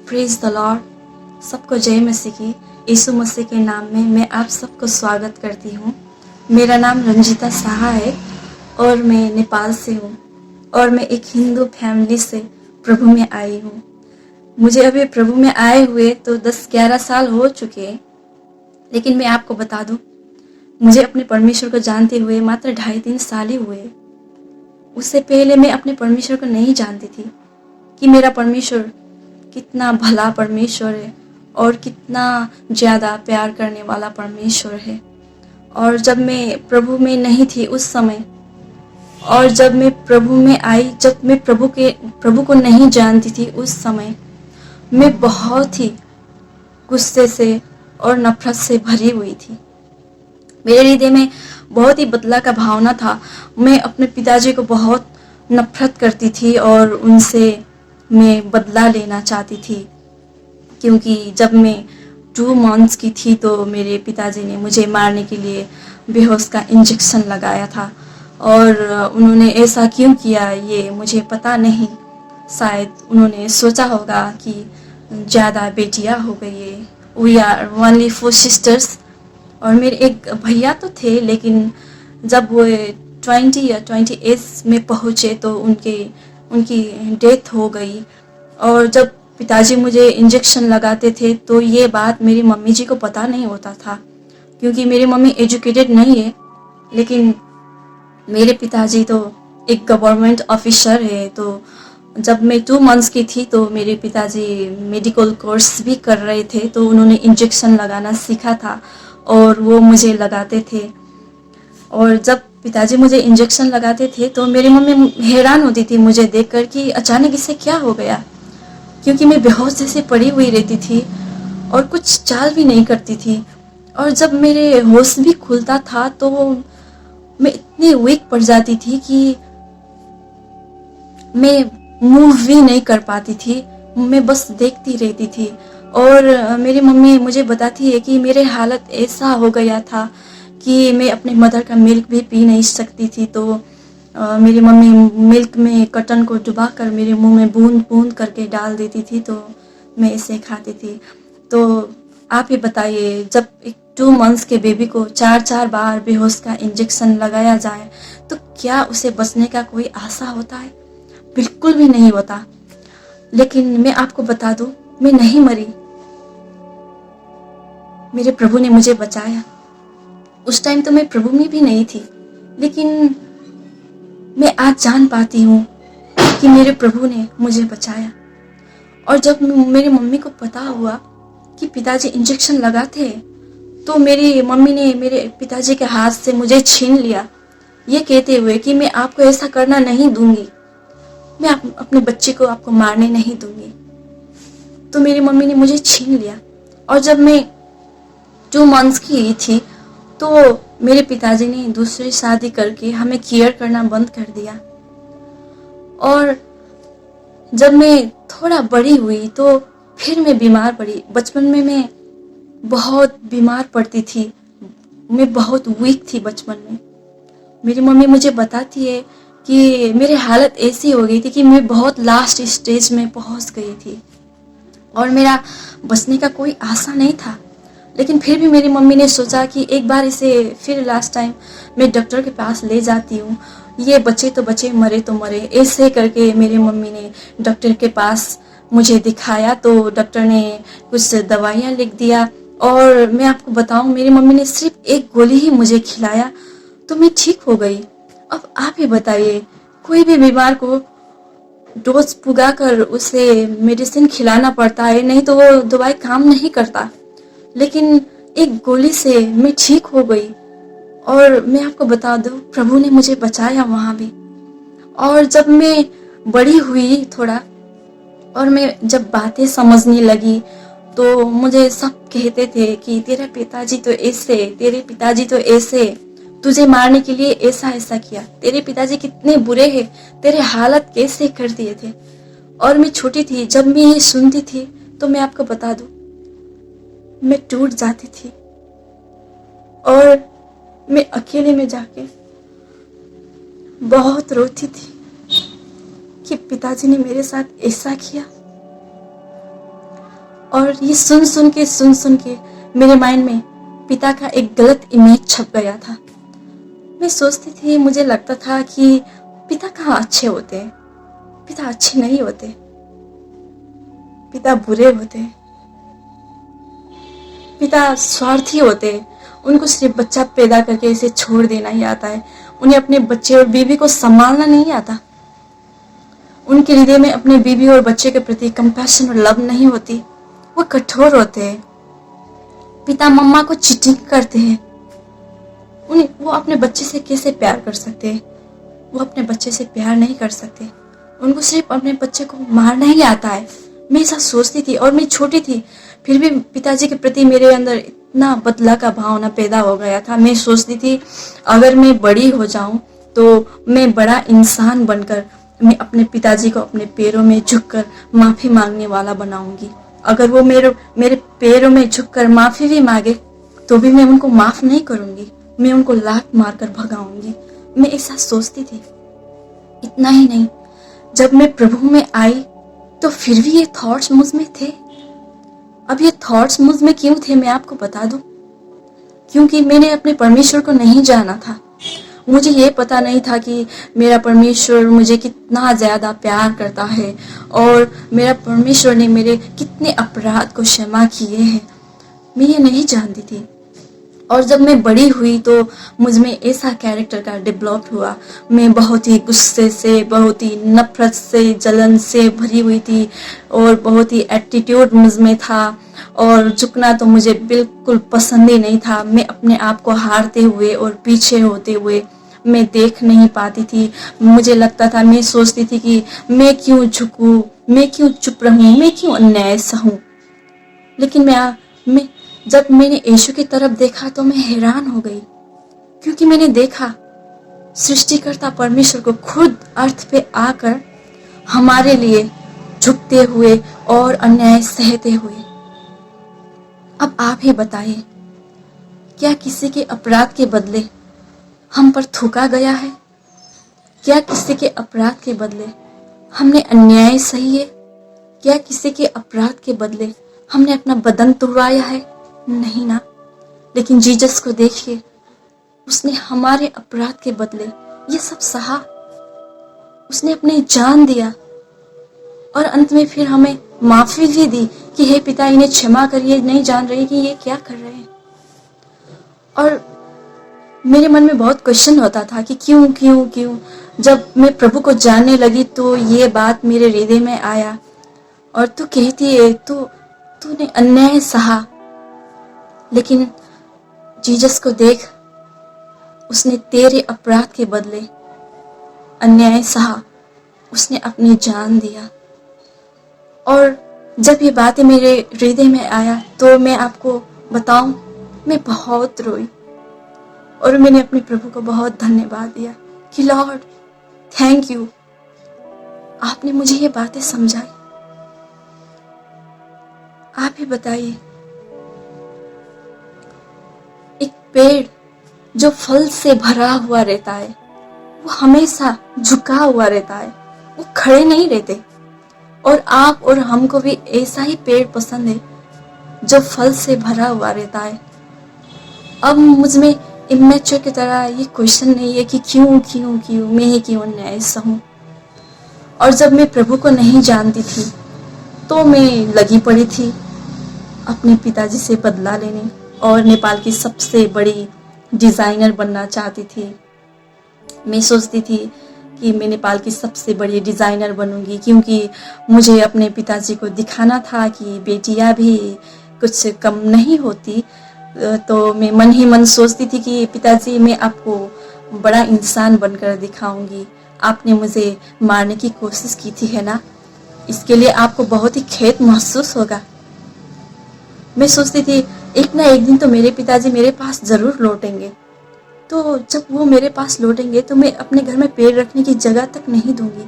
Praise the Lord. सबको जय मसीह की। यीशु मसीह के नाम में मैं आप सबको स्वागत करती हूँ। मेरा नाम रंजिता साहा है और मैं नेपाल से हूँ और मैं एक हिंदू फैमिली से प्रभु में आई हूँ। मुझे अभी प्रभु में आए हुए तो 10-11 साल हो चुके हैं, लेकिन मैं आपको बता दूँ, मुझे अपने परमेश्वर को जानते हुए मात्र 2.5-3 साल ही हुए। उससे पहले मैं अपने परमेश्वर को नहीं जानती थी कि मेरा परमेश्वर कितना भला परमेश्वर है और कितना ज़्यादा प्यार करने वाला परमेश्वर है। और जब मैं प्रभु में नहीं थी उस समय, और जब मैं प्रभु में आई, जब मैं प्रभु को नहीं जानती थी उस समय, मैं बहुत ही गुस्से से और नफरत से भरी हुई थी। मेरे हृदय में बहुत ही बदला का भावना था। मैं अपने पिताजी को बहुत नफरत करती थी और उनसे मैं बदला लेना चाहती थी, क्योंकि जब मैं 2 मंथ्स की थी तो मेरे पिताजी ने मुझे मारने के लिए बेहोश का इंजेक्शन लगाया था। और उन्होंने ऐसा क्यों किया ये मुझे पता नहीं। शायद उन्होंने सोचा होगा कि ज़्यादा बेटियां हो गई है। वी आर ओनली 4 सिस्टर्स और मेरे एक भैया तो थे, लेकिन जब वो 20 या 28 में पहुँचे तो उनकी डेथ हो गई। और जब पिताजी मुझे इंजेक्शन लगाते थे तो ये बात मेरी मम्मी जी को पता नहीं होता था, क्योंकि मेरी मम्मी एजुकेटेड नहीं है, लेकिन मेरे पिताजी तो एक गवर्नमेंट ऑफिसर है। तो जब मैं 2 मंथ्स की थी तो मेरे पिताजी मेडिकल कोर्स भी कर रहे थे, तो उन्होंने इंजेक्शन लगाना सीखा था और वो मुझे लगाते थे। और जब पिताजी मुझे इंजेक्शन लगाते थे तो मेरी मम्मी हैरान होती थी मुझे देखकर कि अचानक इसे क्या हो गया, क्योंकि मैं बेहोश जैसे पड़ी हुई रहती थी और कुछ चाल भी नहीं करती थी। और जब मेरे होश भी खुलता था तो मैं इतनी वीक पड़ जाती थी कि मैं मूव भी नहीं कर पाती थी, मैं बस देखती रहती थी। और मेरी मम्मी मुझे बताती है कि मेरे हालत ऐसा हो गया था कि मैं अपने मदर का मिल्क भी पी नहीं सकती थी। तो मेरी मम्मी मिल्क में कॉटन को डुबाकर मेरे मुंह में बूंद बूंद करके डाल देती थी, तो मैं इसे खाती थी। तो आप ही बताइए, जब एक 2 मंथ्स के बेबी को 4-4 बार बेहोश का इंजेक्शन लगाया जाए तो क्या उसे बचने का कोई आशा होता है? बिल्कुल भी नहीं होता। लेकिन मैं आपको बता दूं, मैं नहीं मरी, मेरे प्रभु ने मुझे बचाया। उस टाइम तो मैं प्रभु में भी नहीं थी, लेकिन मैं आज जान पाती हूँ कि मेरे प्रभु ने मुझे बचाया। और जब मेरी मम्मी को पता हुआ कि पिताजी इंजेक्शन लगाते हैं, तो मेरी मम्मी ने मेरे पिताजी के हाथ से मुझे छीन लिया, ये कहते हुए कि मैं आपको ऐसा करना नहीं दूंगी, मैं अपने बच्चे को आपको मारने नहीं दूंगी। तो मेरी मम्मी ने मुझे छीन लिया। और जब मैं 2 मंथ्स की थी तो मेरे पिताजी ने दूसरी शादी करके हमें केयर करना बंद कर दिया। और जब मैं थोड़ा बड़ी हुई तो फिर मैं बीमार पड़ी। बचपन में मैं बहुत बीमार पड़ती थी, मैं बहुत वीक थी बचपन में। मेरी मम्मी मुझे बताती है कि मेरी हालत ऐसी हो गई थी कि मैं बहुत लास्ट स्टेज में पहुंच गई थी और मेरा बचने का कोई आशा नहीं था। लेकिन फिर भी मेरी मम्मी ने सोचा कि एक बार इसे फिर लास्ट टाइम मैं डॉक्टर के पास ले जाती हूँ, ये बचे तो बचे, मरे तो मरे। ऐसे करके मेरी मम्मी ने डॉक्टर के पास मुझे दिखाया, तो डॉक्टर ने कुछ दवाइयाँ लिख दिया। और मैं आपको बताऊँ, मेरी मम्मी ने सिर्फ एक गोली ही मुझे खिलाया तो मैं ठीक हो गई। अब आप ही बताइए, कोई भी बीमार को डोज पुगा कर उसे मेडिसिन खिलाना पड़ता है, नहीं तो वो दवाई काम नहीं करता। लेकिन एक गोली से मैं ठीक हो गई। और मैं आपको बता दूं, प्रभु ने मुझे बचाया वहाँ भी। और जब मैं बड़ी हुई थोड़ा और मैं जब बातें समझने लगी तो मुझे सब कहते थे कि तेरा पिताजी तो ऐसे, तेरे पिताजी तो ऐसे, तुझे मारने के लिए ऐसा ऐसा किया, तेरे पिताजी कितने बुरे हैं, तेरे हालत कैसे कर दिए थे। और मैं छोटी थी, जब मैं ये सुनती थी तो मैं आपको बता दूं, मैं टूट जाती थी और मैं अकेले में जाके बहुत रोती थी कि पिताजी ने मेरे साथ ऐसा किया। और ये सुन सुन के मेरे माइंड में पिता का एक गलत इमेज छप गया था। मैं सोचती थी, मुझे लगता था कि पिता कहाँ अच्छे होते हैं, पिता अच्छे नहीं होते, पिता बुरे होते, पिता स्वार्थी होते। उनको सिर्फ बच्चा पैदा करके इसे छोड़ देना ही आता है। उन्हें अपने बच्चे और बीवी को संभालना नहीं आता। उनके हृदय में अपने बीवी और बच्चे के प्रति कंपैशन और लव नहीं होती। वो कठोर होते हैं। पिता मम्मा को चीटिंग करते हैं। वो अपने बच्चे से कैसे प्यार कर सकते हैं? वो अपने बच्चे से प्यार नहीं कर सकते। उनको सिर्फ अपने बच्चे को मारना ही आता है। मैं ऐसा सोचती थी और मैं छोटी थी, फिर भी पिताजी के प्रति मेरे अंदर इतना बदला का भावना पैदा हो गया था। मैं सोचती थी अगर मैं बड़ी हो जाऊं तो मैं बड़ा इंसान बनकर मैं अपने पिताजी को अपने पैरों में झुककर माफी मांगने वाला बनाऊंगी। अगर वो मेरे पैरों में झुककर माफी भी मांगे तो भी मैं उनको माफ नहीं करूंगी। मैं उनको लात मारकर भगाऊंगी। मैं ऐसा सोचती थी। इतना ही नहीं, जब मैं प्रभु में आई तो फिर भी ये थॉट्स मुझ में थे। अब ये थॉट्स मुझ में क्यों थे मैं आपको बता दूं। क्योंकि मैंने अपने परमेश्वर को नहीं जाना था। मुझे ये पता नहीं था कि मेरा परमेश्वर मुझे कितना ज़्यादा प्यार करता है और मेरा परमेश्वर ने मेरे कितने अपराध को क्षमा किए हैं। मैं ये नहीं जानती थी। और जब मैं बड़ी हुई तो मुझ में ऐसा कैरेक्टर का डेवलप हुआ। मैं बहुत ही गुस्से से, बहुत ही नफरत से, जलन से भरी हुई थी और बहुत ही एटीट्यूड मुझ में था और झुकना तो मुझे बिल्कुल पसंद ही नहीं था। मैं अपने आप को हारते हुए और पीछे होते हुए मैं देख नहीं पाती थी। मुझे लगता था, मैं सोचती थी कि मैं क्यों झुकूं, मैं क्यों चुप रहूं, मैं क्यों अन्याय सहूं। लेकिन जब मैंने यीशु की तरफ देखा तो मैं हैरान हो गई, क्योंकि मैंने देखा सृष्टिकर्ता परमेश्वर को खुद अर्थ पे आकर हमारे लिए झुकते हुए और अन्याय सहते हुए। अब आप ही बताइए, क्या किसी के अपराध के बदले हम पर थूका गया है? क्या किसी के अपराध के बदले हमने अन्याय सही है? क्या किसी के अपराध के बदले हमने अपना बदन तोड़वाया है? नहीं ना। लेकिन जीसस को देखिए, उसने हमारे अपराध के बदले ये सब सहा। उसने अपनी जान दिया और अंत में फिर हमें माफी भी दी कि हे पिता, इन्हें क्षमा करिए, नहीं जान रहे कि ये क्या कर रहे हैं। और मेरे मन में बहुत क्वेश्चन होता था कि क्यों क्यों क्यों। जब मैं प्रभु को जानने लगी तो ये बात मेरे हृदय में आया और तू कहती है तूने अन्याय सहा, लेकिन जीसस को देख, उसने तेरे अपराध के बदले अन्याय सहा, उसने अपनी जान दिया। और जब ये बातें मेरे हृदय में आया तो मैं आपको बताऊं, मैं बहुत रोई और मैंने अपने प्रभु को बहुत धन्यवाद दिया कि लॉर्ड थैंक यू, आपने मुझे ये बातें समझाई। आप ही बताइए, एक पेड़ जो फल से भरा हुआ रहता है वो हमेशा झुका हुआ रहता है, वो खड़े नहीं रहते। और आप और हमको भी ऐसा ही पेड़ पसंद है जो फल से भरा हुआ रहता है। अब मुझ में इमेच्योर की तरह ये क्वेश्चन नहीं है कि क्यों क्यों क्यों मैं ही क्यों अन्याय सहूं। और जब मैं प्रभु को नहीं जानती थी तो मैं लगी पड़ी थी अपने पिताजी से बदला लेने और नेपाल की सबसे बड़ी डिज़ाइनर बनना चाहती थी। मैं सोचती थी कि मैं नेपाल की सबसे बड़ी डिज़ाइनर बनूंगी, क्योंकि मुझे अपने पिताजी को दिखाना था कि बेटियां भी कुछ कम नहीं होती। तो मैं मन ही मन सोचती थी कि पिताजी, मैं आपको बड़ा इंसान बनकर दिखाऊंगी। आपने मुझे मारने की कोशिश की थी, है ना? इसके लिए आपको बहुत ही खेद महसूस होगा। मैं सोचती थी एक ना एक दिन तो मेरे पिताजी मेरे पास ज़रूर लौटेंगे। तो जब वो मेरे पास लौटेंगे तो मैं अपने घर में पैर रखने की जगह तक नहीं दूंगी।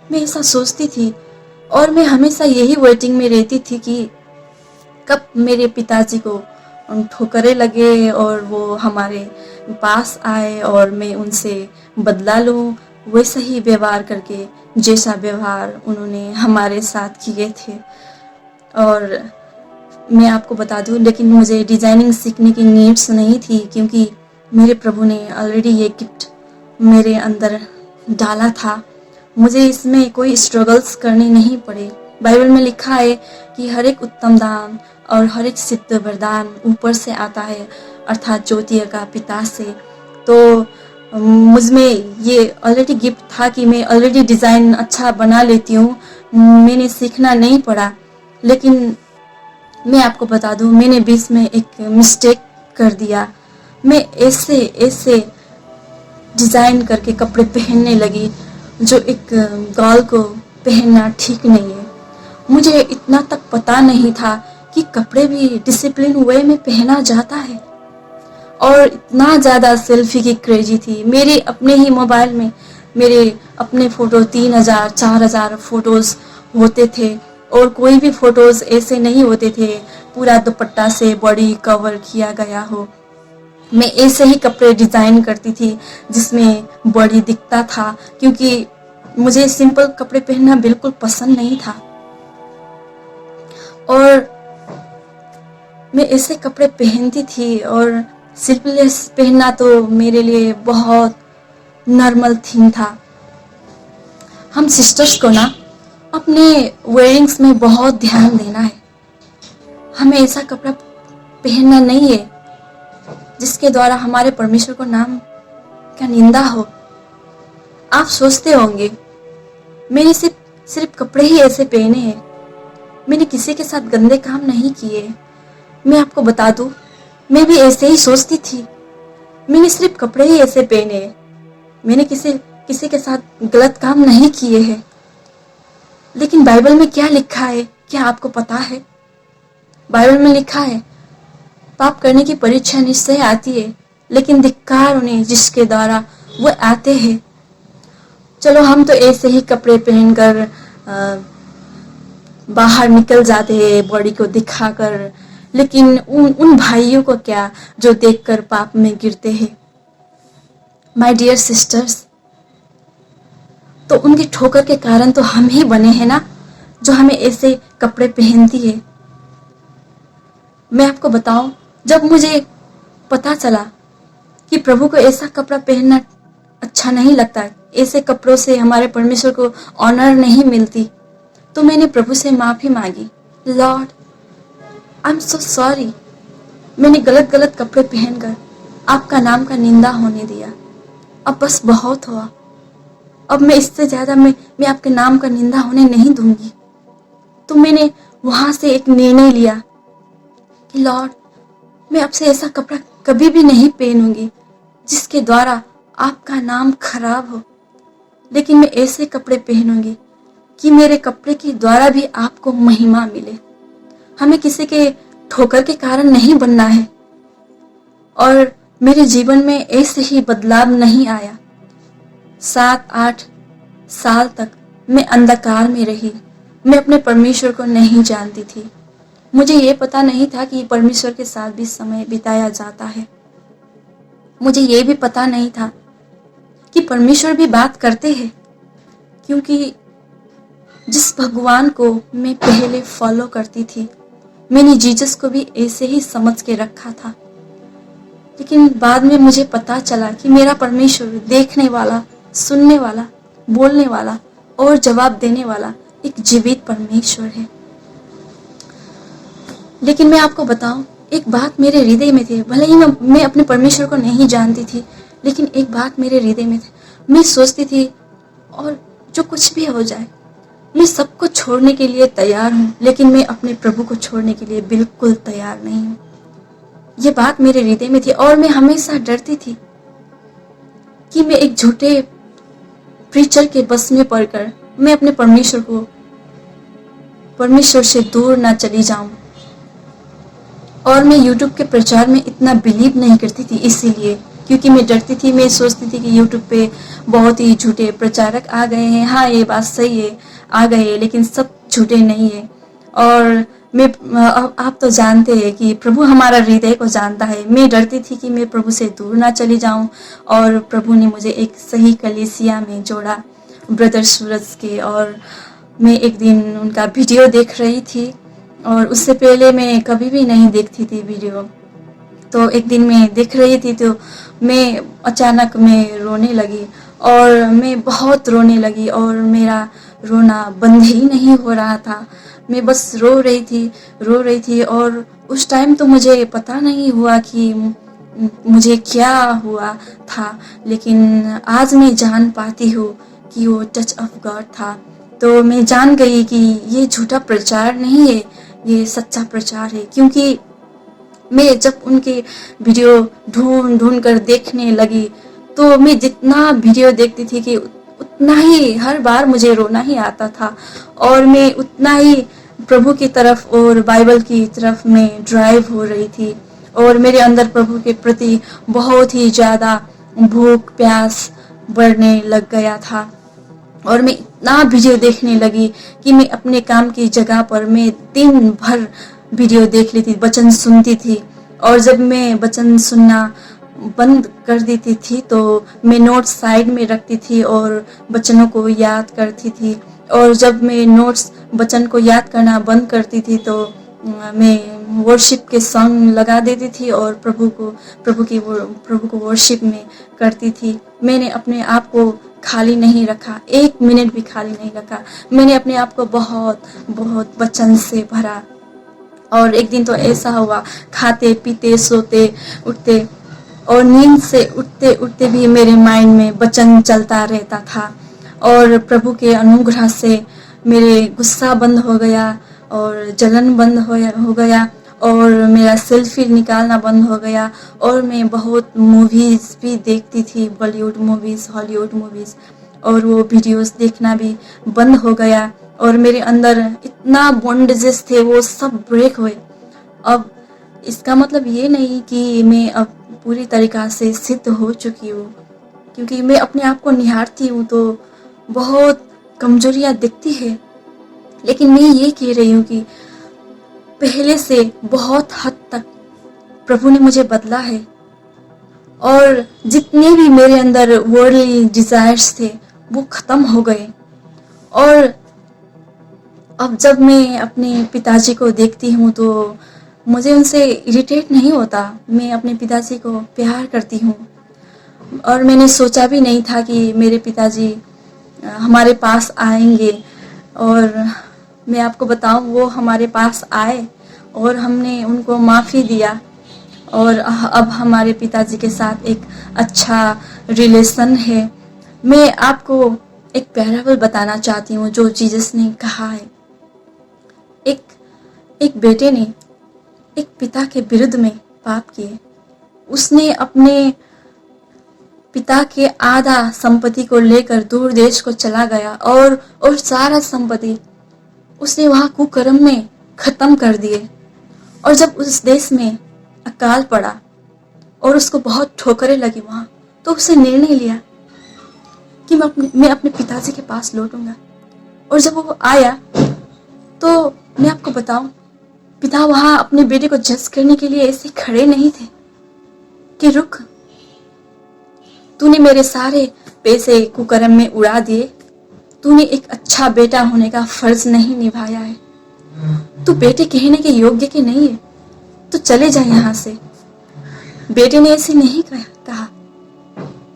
मैं ऐसा सोचती थी और मैं हमेशा यही वेटिंग में रहती थी कि कब मेरे पिताजी को ठोकरें लगे और वो हमारे पास आए और मैं उनसे बदला लूं, वैसा ही व्यवहार करके जैसा व्यवहार उन्होंने हमारे साथ किए थे। और मैं आपको बता दूं, लेकिन मुझे डिज़ाइनिंग सीखने की नीड्स नहीं थी, क्योंकि मेरे प्रभु ने ऑलरेडी ये गिफ्ट मेरे अंदर डाला था। मुझे इसमें कोई स्ट्रगल्स करने नहीं पड़े। बाइबल में लिखा है कि हर एक उत्तम दान और हर एक सिद्ध वरदान ऊपर से आता है, अर्थात ज्योतिया का पिता से। तो मुझ में ये ऑलरेडी गिफ्ट था कि मैं ऑलरेडी डिज़ाइन अच्छा बना लेती हूँ, मैंने सीखना नहीं पड़ा। लेकिन मैं आपको बता दूँ, मैंने बीच में एक मिस्टेक कर दिया। मैं ऐसे ऐसे डिज़ाइन करके कपड़े पहनने लगी जो एक गर्ल को पहनना ठीक नहीं है। मुझे इतना तक पता नहीं था कि कपड़े भी डिसिप्लिन वे में पहना जाता है। और इतना ज़्यादा सेल्फी की क्रेजी थी मेरे अपने ही मोबाइल में। मेरे अपने फ़ोटो 3000 4000 फ़ोटोज़ होते थे, और कोई भी फ़ोटोज़ ऐसे नहीं होते थे पूरा दुपट्टा से बॉडी कवर किया गया हो। मैं ऐसे ही कपड़े डिज़ाइन करती थी जिसमें बॉडी दिखता था, क्योंकि मुझे सिंपल कपड़े पहनना बिल्कुल पसंद नहीं था। और मैं ऐसे कपड़े पहनती थी, और स्लीवलेस पहनना तो मेरे लिए बहुत नॉर्मल थिंग था। हम सिस्टर्स को ना अपने वेयरिंग्स में बहुत ध्यान देना है। हमें ऐसा कपड़ा पहनना नहीं है जिसके द्वारा हमारे परमेश्वर को नाम का निंदा हो। आप सोचते होंगे मैंने सिर्फ कपड़े ही ऐसे पहने हैं, मैंने किसी के साथ गंदे काम नहीं किए। मैं आपको बता दूं, मैं भी ऐसे ही सोचती थी, मैंने सिर्फ कपड़े ही ऐसे पहने हैं, मैंने किसी के साथ गलत काम नहीं किए हैं। लेकिन बाइबल में क्या लिखा है, क्या आपको पता है? बाइबल में लिखा है, पाप करने की परीक्षा निश्चय आती है, लेकिन धिक्कार उन्हें जिसके द्वारा वो आते हैं। चलो हम तो ऐसे ही कपड़े पहनकर बाहर निकल जाते हैं बॉडी को दिखाकर, लेकिन उन भाइयों को क्या जो देखकर पाप में गिरते हैं। माय डियर सिस्टर्स, तो उनके ठोकर के कारण तो हम ही बने हैं ना, जो हमें ऐसे कपड़े पहनती है। मैं आपको बताऊं, जब मुझे पता चला कि प्रभु को ऐसा कपड़ा पहनना अच्छा नहीं लगता, ऐसे कपड़ों से हमारे परमेश्वर को ऑनर नहीं मिलती, तो मैंने प्रभु से माफ़ी मांगी। Lord, I am so sorry, मैंने गलत कपड़े पहनकर आपका नाम का निंदा होने दिया। अब बस बहुत हुआ, अब मैं इससे ज़्यादा मैं आपके नाम का निंदा होने नहीं दूंगी। तो मैंने वहाँ से एक निर्णय लिया कि लॉर्ड, मैं आपसे ऐसा कपड़ा कभी भी नहीं पहनूंगी जिसके द्वारा आपका नाम खराब हो, लेकिन मैं ऐसे कपड़े पहनूंगी कि मेरे कपड़े के द्वारा भी आपको महिमा मिले। हमें किसी के ठोकर के कारण नहीं बनना है। और मेरे जीवन में ऐसे ही बदलाव नहीं आया। 7-8 साल तक मैं अंधकार में रही, मैं अपने परमेश्वर को नहीं जानती थी। मुझे ये पता नहीं था कि परमेश्वर के साथ भी समय बिताया जाता है। मुझे ये भी पता नहीं था कि परमेश्वर भी बात करते हैं, क्योंकि जिस भगवान को मैं पहले फॉलो करती थी, मैंने जीसस को भी ऐसे ही समझ के रखा था। लेकिन बाद में मुझे पता चला कि मेरा परमेश्वर देखने वाला, सुनने वाला, बोलने वाला और जवाब देने वाला एक जीवित परमेश्वर है। लेकिन मैं आपको बताऊं, एक बात मेरे हृदय में थी। भले ही मैं अपने परमेश्वर को नहीं जानती थी, लेकिन एक बात मेरे हृदय में थी। मैं सोचती थी, और जो कुछ भी हो जाए, मैं सबको छोड़ने के लिए तैयार हूँ, लेकिन मैं अपने प्रभु को छोड़ने के लिए बिल्कुल तैयार नहीं हूँ। ये बात मेरे हृदय में थी, और मैं हमेशा डरती थी कि मैं एक झूठे प्रीचर के बस में पड़कर मैं अपने परमेश्वर से दूर ना चली जाऊं। और मैं यूट्यूब के प्रचार में इतना बिलीव नहीं करती थी, इसीलिए क्योंकि मैं डरती थी। मैं सोचती थी कि यूट्यूब पे बहुत ही झूठे प्रचारक आ गए हैं। हाँ, ये बात सही है, आ गए, लेकिन सब झूठे नहीं है। और आप तो जानते हैं कि प्रभु हमारा हृदय को जानता है। मैं डरती थी कि मैं प्रभु से दूर ना चली जाऊं, और प्रभु ने मुझे एक सही कलीसिया में जोड़ा, ब्रदर सूरज के। और मैं एक दिन उनका वीडियो देख रही थी, और उससे पहले मैं कभी भी नहीं देखती थी वीडियो। तो एक दिन मैं देख रही थी तो मैं अचानक मैं रोने लगी और मैं बहुत रोने लगी और मेरा रोना बंद ही नहीं हो रहा था। मैं बस रो रही थी और उस टाइम तो मुझे पता नहीं हुआ कि मुझे क्या हुआ था, लेकिन आज मैं जान पाती हूँ कि वो टच ऑफ गॉड था। तो मैं जान गई कि ये झूठा प्रचार नहीं है, ये सच्चा प्रचार है। क्योंकि मैं जब उनके वीडियो ढूंढ ढूंढ कर देखने लगी तो मैं जितना वीडियो देखती थी कि उतना ही हर बार मुझे रोना ही आता था और मैं उतना ही प्रभु की तरफ और बाइबल की तरफ में ड्राइव हो रही थी और मेरे अंदर प्रभु के प्रति बहुत ही ज़्यादा भूख प्यास बढ़ने लग गया था। और मैं इतना वीडियो देखने लगी कि मैं अपने काम की जगह पर मैं दिन भर वीडियो देख लेती, वचन सुनती थी। और जब मैं वचन सुनना बंद कर देती थी तो मैं नोट्स साइड में रखती थी और वचनों को याद करती थी। और जब मैं नोट्स वचन को याद करना बंद करती थी तो मैं वर्शिप के सॉन्ग लगा देती थी और प्रभु को वर्शिप में करती थी। मैंने अपने आप को खाली नहीं रखा, 1 मिनट भी खाली नहीं रखा। मैंने अपने आप को बहुत बहुत वचन से भरा। और एक दिन तो ऐसा हुआ, खाते पीते सोते उठते और नींद से उठते उठते भी मेरे माइंड में वचन चलता रहता था। और प्रभु के अनुग्रह से मेरे गुस्सा बंद हो गया और जलन बंद हो गया और मेरा सेल्फी निकालना बंद हो गया। और मैं बहुत मूवीज़ भी देखती थी, बॉलीवुड मूवीज़, हॉलीवुड मूवीज़, और वो वीडियोस देखना भी बंद हो गया। और मेरे अंदर इतना बॉन्डेजेस थे वो सब ब्रेक हुए। अब इसका मतलब ये नहीं कि मैं अब पूरी तरीक़ा से सिद्ध हो चुकी हूँ, क्योंकि मैं अपने आप को निहारती हूँ तो बहुत कमजोरियाँ दिखती है। लेकिन मैं ये कह रही हूँ कि पहले से बहुत हद तक प्रभु ने मुझे बदला है और जितने भी मेरे अंदर वर्ल्डली डिजायर्स थे वो खत्म हो गए। और अब जब मैं अपने पिताजी को देखती हूँ तो मुझे उनसे इरिटेट नहीं होता, मैं अपने पिताजी को प्यार करती हूँ। और मैंने सोचा भी नहीं था कि मेरे पिताजी हमारे पास आएंगे। और मैं आपको बताऊं, वो हमारे पास आए और हमने उनको माफ़ी दिया और अब हमारे पिताजी के साथ एक अच्छा रिलेशन है। मैं आपको एक पैराबल बताना चाहती हूँ जो जीसस ने कहा है। एक बेटे ने एक पिता के विरुद्ध में पाप किए। उसने अपने पिता के आधा संपत्ति को लेकर दूर देश को चला गया और सारा संपत्ति उसने वहां कुकर्म में खत्म कर दिए। और जब उस देश में अकाल पड़ा और उसको बहुत ठोकरें लगी वहां, तो उसने निर्णय लिया कि मैं अपने पिताजी के पास लौटूंगा। और जब वो आया तो मैं आपको बताऊं, पिता वहां अपने बेटे को जज करने के लिए ऐसे खड़े नहीं थे कि रुक, तूने मेरे सारे पैसे कुकर्म में उड़ा दिए, तूने एक अच्छा बेटा होने का फर्ज नहीं निभाया है, तू बेटे कहने के योग्य के नहीं है, तो चले जा यहाँ से। बेटे ने ऐसे नहीं कहा,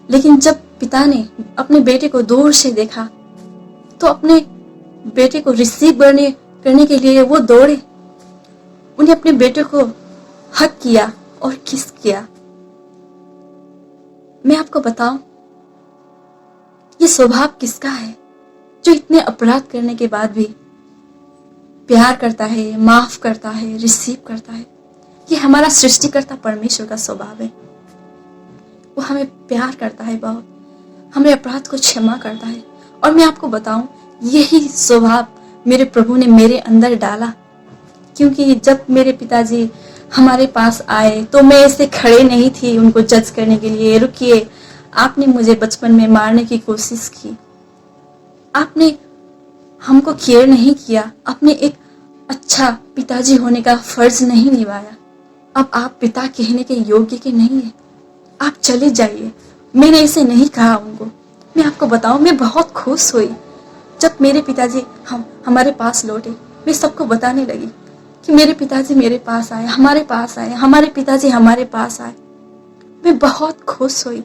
लेकिन जब पिता ने अपने बेटे को दूर से देखा तो अपने बेटे को रिसीव करने के लिए वो दौड़े, उन्हें अपने बेटे को हक किया और किस किया। मैं आपको बताऊं, ये स्वभाव किसका है जो इतने अपराध करने के बाद भी प्यार करता है, माफ करता है, रिसीव करता है। ये हमारा सृष्टिकर्ता परमेश्वर का स्वभाव है। वो हमें प्यार करता है बहुत, हमें अपराध को क्षमा करता है। और मैं आपको बताऊं, यही स्वभाव मेरे प्रभु ने मेरे अंदर डाला। क्योंकि जब मेरे पिताजी हमारे पास आए तो मैं ऐसे खड़े नहीं थी उनको जज करने के लिए, रुकिए, आपने मुझे बचपन में मारने की कोशिश की, आपने हमको केयर नहीं किया, आपने एक अच्छा पिताजी होने का फर्ज नहीं निभाया, अब आप पिता कहने के योग्य के नहीं है, आप चले जाइए। मैंने ऐसे नहीं कहा उनको। मैं आपको बताऊं, मैं बहुत खुश हुई जब मेरे पिताजी हमारे पास लौटे। मैं सबको बताने लगी कि मेरे पिताजी मेरे पास आए, हमारे पास आए, हमारे पिताजी हमारे पास आए। मैं बहुत खुश हुई।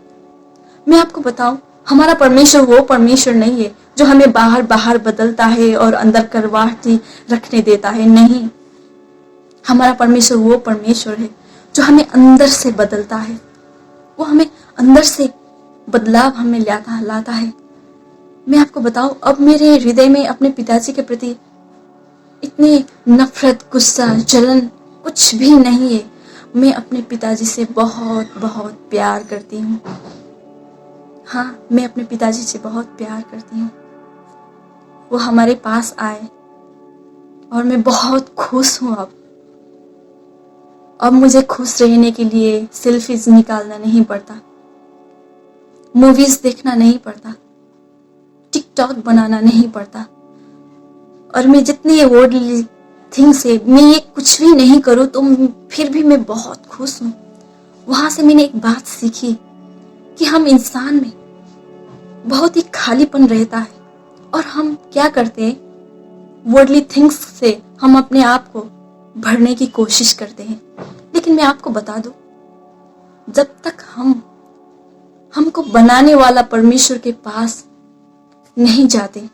मैं आपको बताऊं, हमारा परमेश्वर वो परमेश्वर नहीं है जो हमें बाहर बाहर बदलता है और अंदर करवाहटी रखने देता है। नहीं, हमारा परमेश्वर वो परमेश्वर है जो हमें अंदर से बदलता है। वो हमें अंदर से बदलाव हमें लाता है। मैं आपको बताऊं, अब मेरे हृदय में अपने पिताजी के प्रति इतनी नफरत, गुस्सा, जलन कुछ भी नहीं है। मैं अपने पिताजी से बहुत बहुत प्यार करती हूँ। हाँ, मैं अपने पिताजी से बहुत प्यार करती हूँ। वो हमारे पास आए और मैं बहुत खुश हूँ। अब मुझे खुश रहने के लिए सेल्फीज निकालना नहीं पड़ता, मूवीज देखना नहीं पड़ता, टिकटॉक बनाना नहीं पड़ता। और मैं जितनी वर्ल्डली थिंग्स है, मैं ये कुछ भी नहीं करूँ तो फिर भी मैं बहुत खुश हूँ। वहां से मैंने एक बात सीखी कि हम इंसान में बहुत ही खालीपन रहता है और हम क्या करते हैं, वर्ल्डली थिंग्स से हम अपने आप को भरने की कोशिश करते हैं। लेकिन मैं आपको बता दूं, जब तक हमको बनाने वाला परमेश्वर के पास नहीं जाते,